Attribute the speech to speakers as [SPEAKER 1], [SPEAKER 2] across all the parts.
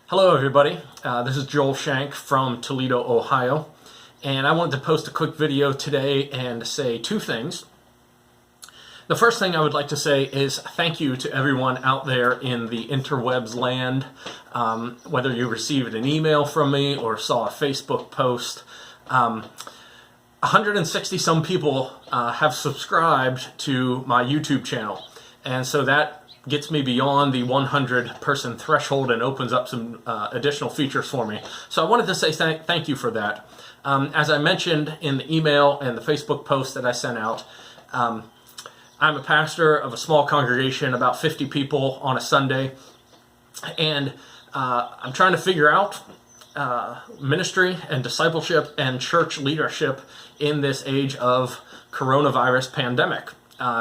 [SPEAKER 1] Hello everybody, this is Joel Shank from Toledo, Ohio, and I wanted to post a quick video today and say two things. The first thing I would like to say is thank you to everyone out there in the interwebs land, whether you received an email from me or saw a Facebook post. 160 some people have subscribed to my YouTube channel, and so that gets me beyond the 100 person threshold and opens up some additional features for me. So I wanted to say thank you for that. As I mentioned in the email and the Facebook post that I sent out, I'm a pastor of a small congregation, about 50 people on a Sunday, and I'm trying to figure out ministry and discipleship and church leadership in this age of coronavirus pandemic.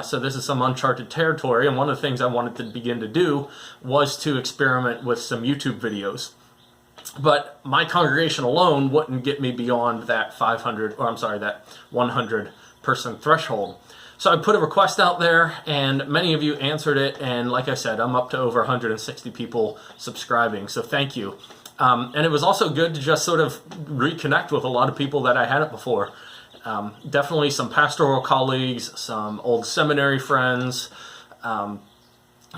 [SPEAKER 1] So this is some uncharted territory, and one of the things I wanted to begin to do was to experiment with some YouTube videos. But my congregation alone wouldn't get me beyond that 100 person threshold. So I put a request out there, and many of you answered it, and like I said, I'm up to over 160 people subscribing, so thank you. And it was also good to just sort of reconnect with a lot of people that I hadn't before. Definitely some pastoral colleagues, some old seminary friends,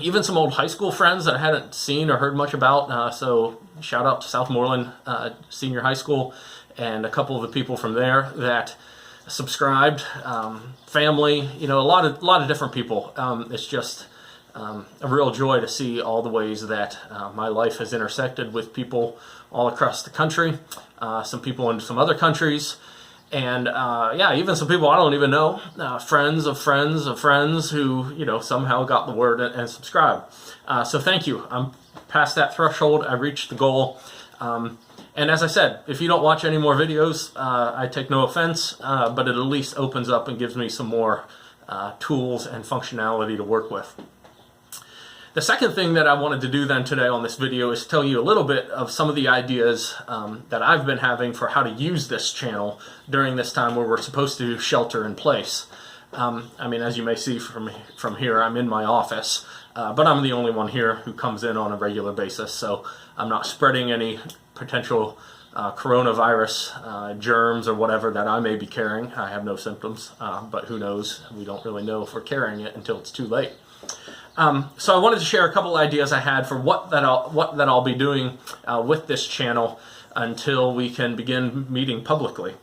[SPEAKER 1] even some old high school friends that I hadn't seen or heard much about. So shout out to Southmoreland Senior High School and a couple of the people from there that subscribed. Family, a lot of different people. It's just a real joy to see all the ways that my life has intersected with people all across the country, some people in some other countries. And even some people I don't even know, friends of friends of friends who, somehow got the word and subscribed. So thank you. I'm past that threshold. I reached the goal. And as I said, if you don't watch any more videos, I take no offense, but it at least opens up and gives me some more tools and functionality to work with. The second thing that I wanted to do then today on this video is tell you a little bit of some of the ideas that I've been having for how to use this channel during this time where we're supposed to shelter in place. As you may see from here, I'm in my office, but I'm the only one here who comes in on a regular basis, so I'm not spreading any potential coronavirus germs or whatever that I may be carrying. I have no symptoms, but who knows? We don't really know if we're carrying it until it's too late. So I wanted to share a couple ideas I had for what I'll be doing with this channel until we can begin meeting publicly.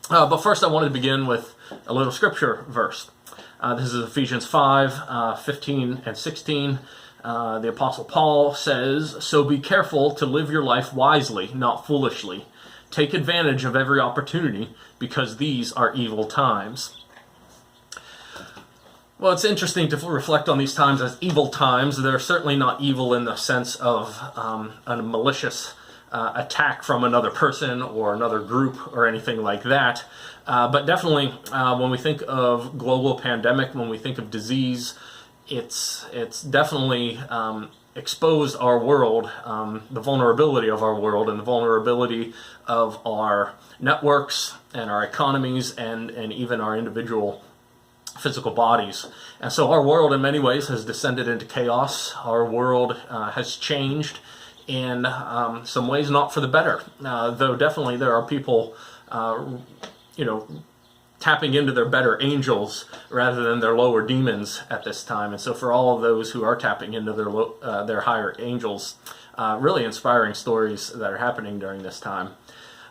[SPEAKER 1] But first I wanted to begin with a little scripture verse. This is Ephesians 5, 15 and 16. The Apostle Paul says, "So be careful to live your life wisely, not foolishly. Take advantage of every opportunity, because these are evil times." Well, it's interesting to reflect on these times as evil times. They're certainly not evil in the sense of a malicious attack from another person or another group or anything like that. But definitely, when we think of global pandemic, when we think of disease, it's definitely exposed our world, the vulnerability of our world and the vulnerability of our networks and our economies and even our individual physical bodies. And so our world in many ways has descended into chaos. Our world has changed in some ways not for the better, though definitely there are people tapping into their better angels rather than their lower demons at this time. And so for all of those who are tapping into their higher angels, really inspiring stories that are happening during this time.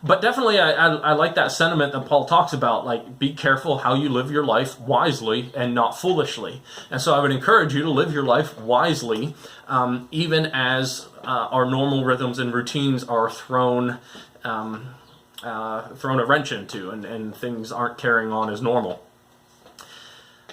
[SPEAKER 1] But definitely, I like that sentiment that Paul talks about, like, be careful how you live your life wisely and not foolishly. And so I would encourage you to live your life wisely, even as our normal rhythms and routines are thrown a wrench into, and things aren't carrying on as normal.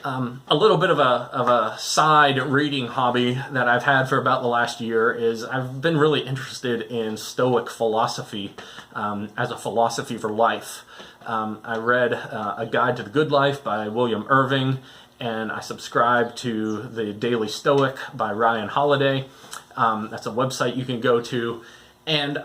[SPEAKER 1] A little bit of a side reading hobby that I've had for about the last year is I've been really interested in Stoic philosophy as a philosophy for life. I read A Guide to the Good Life by William Irving, and I subscribe to the Daily Stoic by Ryan Holiday. That's a website you can go to, and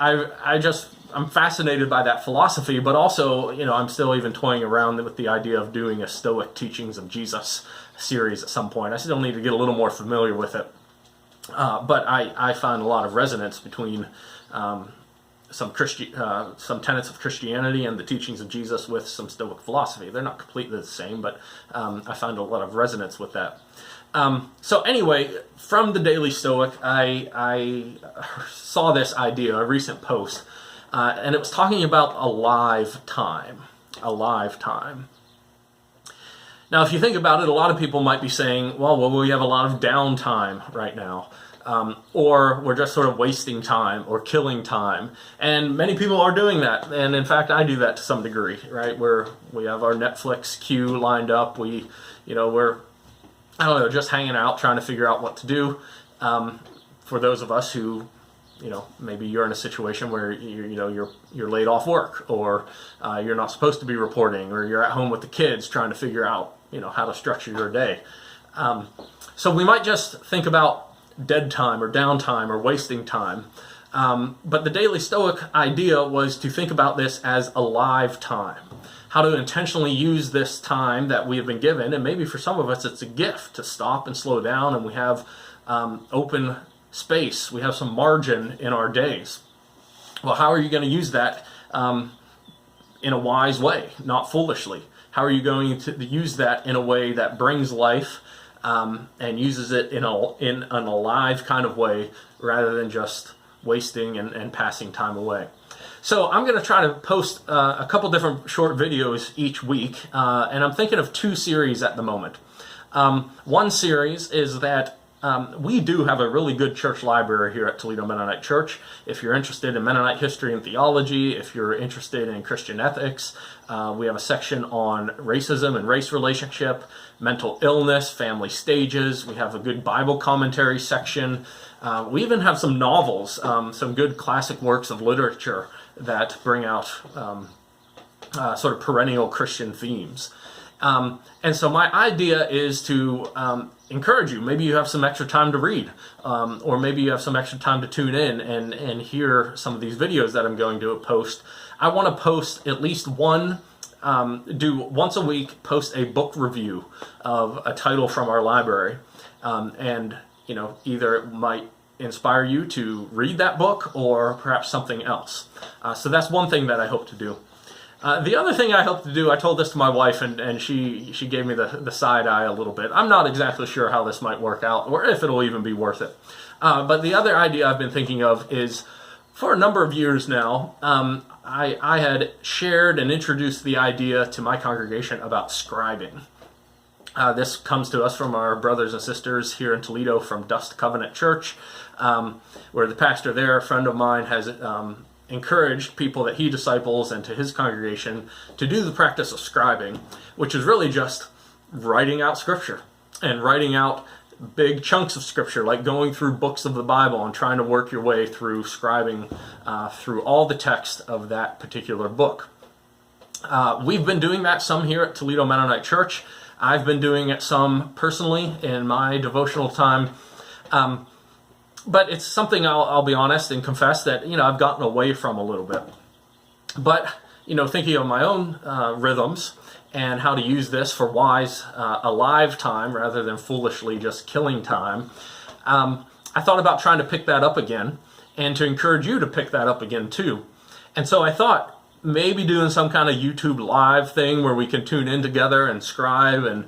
[SPEAKER 1] I'm fascinated by that philosophy, but also, I'm still even toying around with the idea of doing a Stoic Teachings of Jesus series at some point. I still need to get a little more familiar with it. But I find a lot of resonance between some tenets of Christianity and the teachings of Jesus with some Stoic philosophy. They're not completely the same, but I find a lot of resonance with that. So anyway, from the Daily Stoic, I saw this idea, a recent post, and it was talking about a live time. A live time. Now, if you think about it, a lot of people might be saying, well, we have a lot of downtime right now. Or we're just sort of wasting time or killing time. And many people are doing that. And in fact, I do that to some degree, right? We have our Netflix queue lined up. We're, I don't know, just hanging out, trying to figure out what to do. For those of us who, maybe you're in a situation where you're laid off work, or you're not supposed to be reporting, or you're at home with the kids trying to figure out, how to structure your day. So we might just think about dead time or downtime or wasting time. But the Daily Stoic idea was to think about this as a live time. How to intentionally use this time that we have been given, and maybe for some of us it's a gift to stop and slow down, and we have open space, we have some margin in our days. Well, how are you going to use that in a wise way, not foolishly? How are you going to use that in a way that brings life and uses it in an alive kind of way, rather than just wasting and passing time away? So I'm going to try to post a couple different short videos each week, and I'm thinking of two series at the moment. One series is that we do have a really good church library here at Toledo Mennonite Church. If you're interested in Mennonite history and theology, if you're interested in Christian ethics, we have a section on racism and race relationship, mental illness, family stages. We have a good Bible commentary section. We even have some novels, some good classic works of literature that bring out sort of perennial Christian themes. And so my idea is to encourage you. Maybe you have some extra time to read, or maybe you have some extra time to tune in and hear some of these videos that I'm going to post. I want to post at least do once a week, post a book review of a title from our library. And, either it might inspire you to read that book or perhaps something else. So that's one thing that I hope to do. The other thing I hope to do, I told this to my wife, and she gave me the side eye a little bit. I'm not exactly sure how this might work out, or if it'll even be worth it. But the other idea I've been thinking of is, for a number of years now, I had shared and introduced the idea to my congregation about scribing. This comes to us from our brothers and sisters here in Toledo from Dust Covenant Church, where the pastor there, a friend of mine, has encouraged people that he disciples and to his congregation to do the practice of scribing, which is really just writing out scripture and writing out big chunks of scripture, like going through books of the Bible and trying to work your way through scribing through all the text of that particular book. We've been doing that some here at Toledo Mennonite Church. I've been doing it some personally in my devotional time. But it's something I'll be honest and confess that, I've gotten away from a little bit. But, thinking of my own rhythms and how to use this for wise, alive time rather than foolishly just killing time, I thought about trying to pick that up again and to encourage you to pick that up again too. And so I thought maybe doing some kind of YouTube live thing where we can tune in together and scribe and,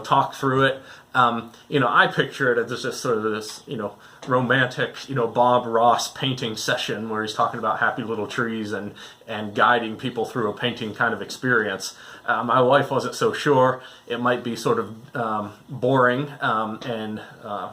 [SPEAKER 1] talk through it. I picture it as just sort of this, romantic, Bob Ross painting session where he's talking about happy little trees and guiding people through a painting kind of experience. My wife wasn't so sure. It might be sort of boring, and I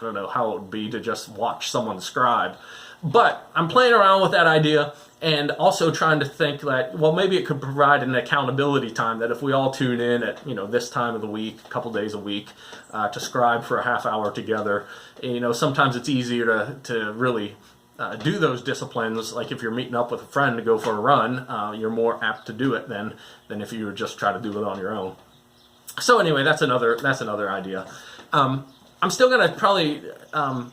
[SPEAKER 1] don't know how it would be to just watch someone scribe. But I'm playing around with that idea and also trying to think that, well, maybe it could provide an accountability time that if we all tune in at, this time of the week, a couple days a week, to scribe for a half hour together, sometimes it's easier to really do those disciplines. Like if you're meeting up with a friend to go for a run, you're more apt to do it than if you would just try to do it on your own. So anyway, that's another idea. I'm still going to probably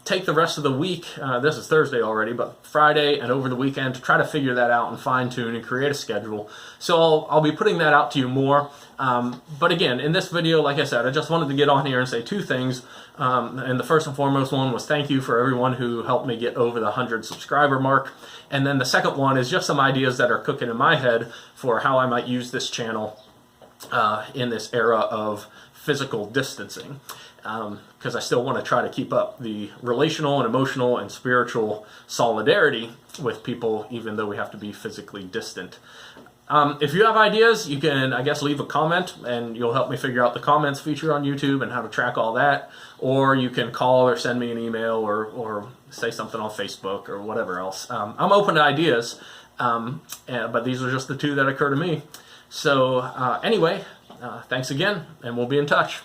[SPEAKER 1] take the rest of the week, this is Thursday already, but Friday and over the weekend to try to figure that out and fine tune and create a schedule. So I'll be putting that out to you more. But again, in this video, like I said, I just wanted to get on here and say two things. And the first and foremost one was thank you for everyone who helped me get over the 100 subscriber mark. And then the second one is just some ideas that are cooking in my head for how I might use this channel in this era of physical distancing, because I still want to try to keep up the relational and emotional and spiritual solidarity with people, even though we have to be physically distant. If you have ideas, you can, I guess, leave a comment, and you'll help me figure out the comments feature on YouTube and how to track all that. Or you can call or send me an email or say something on Facebook or whatever else. I'm open to ideas, but these are just the two that occur to me. So anyway, thanks again, and we'll be in touch.